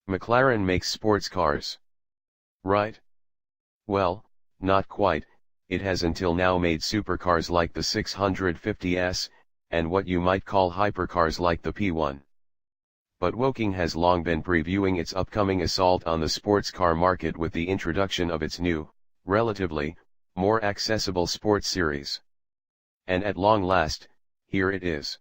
McLaren makes sports cars. Right? Well, not quite. It has until now made supercars like the 650S, and what you might call hypercars like the P1. But Woking has long been previewing its upcoming assault on the sports car market with the introduction of its new, relatively, more accessible sports series. And at long last, here it is.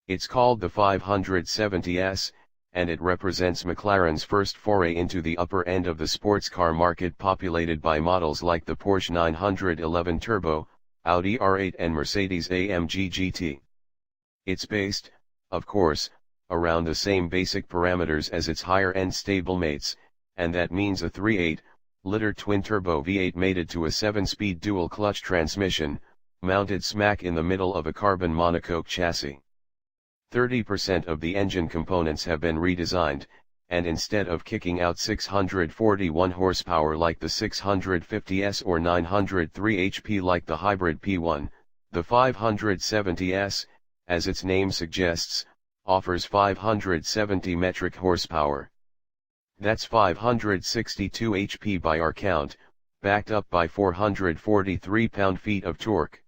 It's called the 570S, and it represents McLaren's first foray into the upper end of the sports car market, populated by models like the Porsche 911 Turbo, Audi R8 and Mercedes-AMG GT. It's based, of course, around the same basic parameters as its higher-end stablemates, and that means a 3.8-liter twin-turbo V8 mated to a 7-speed dual-clutch transmission, mounted smack in the middle of a carbon monocoque chassis. 30% of the engine components have been redesigned, and instead of kicking out 641 horsepower like the 650S or 903 HP like the hybrid P1, the 570S, as its name suggests, offers 570 metric horsepower. That's 562 HP by our count, backed up by 443 pound-feet of torque.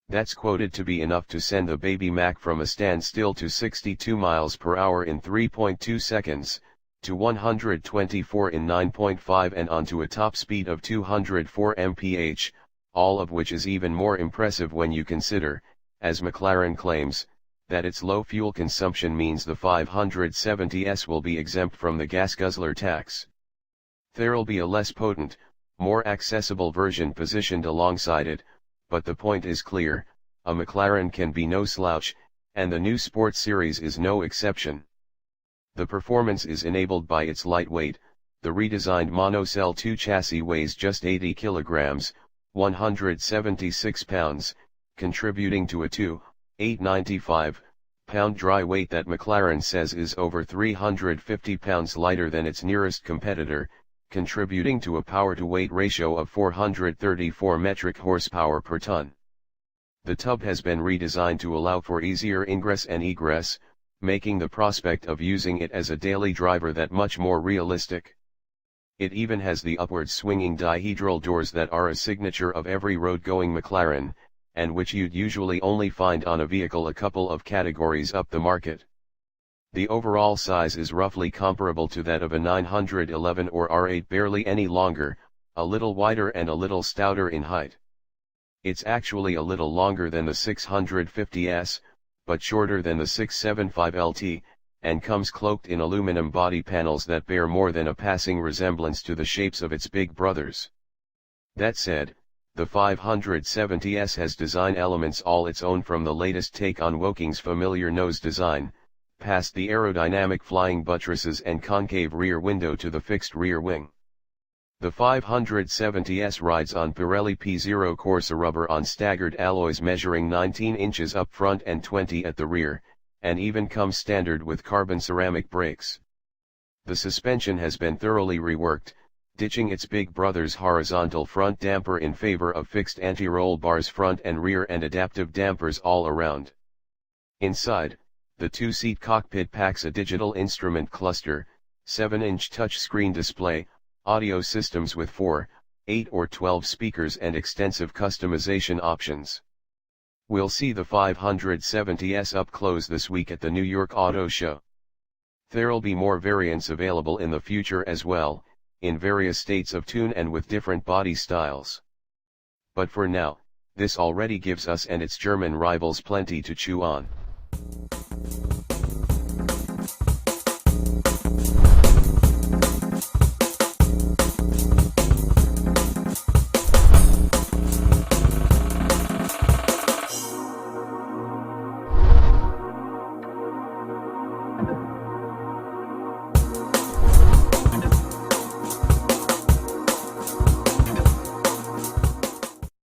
That's quoted to be enough to send the baby Mac from a standstill to 62 miles per hour in 3.2 seconds, to 124 in 9.5 and onto a top speed of 204 mph, all of which is even more impressive when you consider, as McLaren claims, that its low fuel consumption means the 570S will be exempt from the gas guzzler tax. There'll be a less potent, more accessible version positioned alongside it, but the point is clear, a McLaren can be no slouch, and the new sports series is no exception. The performance is enabled by its lightweight. The redesigned monocell 2 chassis weighs just 80 kilograms, 176 pounds, contributing to a 2,895-pound dry weight that McLaren says is over 350 pounds lighter than its nearest competitor, contributing to a power-to-weight ratio of 434 metric horsepower per ton. The tub has been redesigned to allow for easier ingress and egress, making the prospect of using it as a daily driver that much more realistic. It even has the upward swinging dihedral doors that are a signature of every road-going McLaren, and which you'd usually only find on a vehicle a couple of categories up the market. The overall size is roughly comparable to that of a 911 or R8, barely any longer, a little wider and a little stouter in height. It's actually a little longer than the 650S, but shorter than the 675LT, and comes cloaked in aluminum body panels that bear more than a passing resemblance to the shapes of its big brothers. That said, the 570S has design elements all its own, from the latest take on Woking's familiar nose design, past the aerodynamic flying buttresses and concave rear window to the fixed rear wing. The 570S rides on Pirelli P0 Corsa rubber on staggered alloys measuring 19 inches up front and 20 at the rear, and even comes standard with carbon ceramic brakes. The suspension has been thoroughly reworked, ditching its big brother's horizontal front damper in favor of fixed anti-roll bars front and rear and adaptive dampers all around. Inside, the two-seat cockpit packs a digital instrument cluster, 7-inch touchscreen display, audio systems with 4, 8 or 12 speakers and extensive customization options. We'll see the 570S up close this week at the New York Auto Show. There'll be more variants available in the future as well, in various states of tune and with different body styles. But for now, this already gives us and its German rivals plenty to chew on.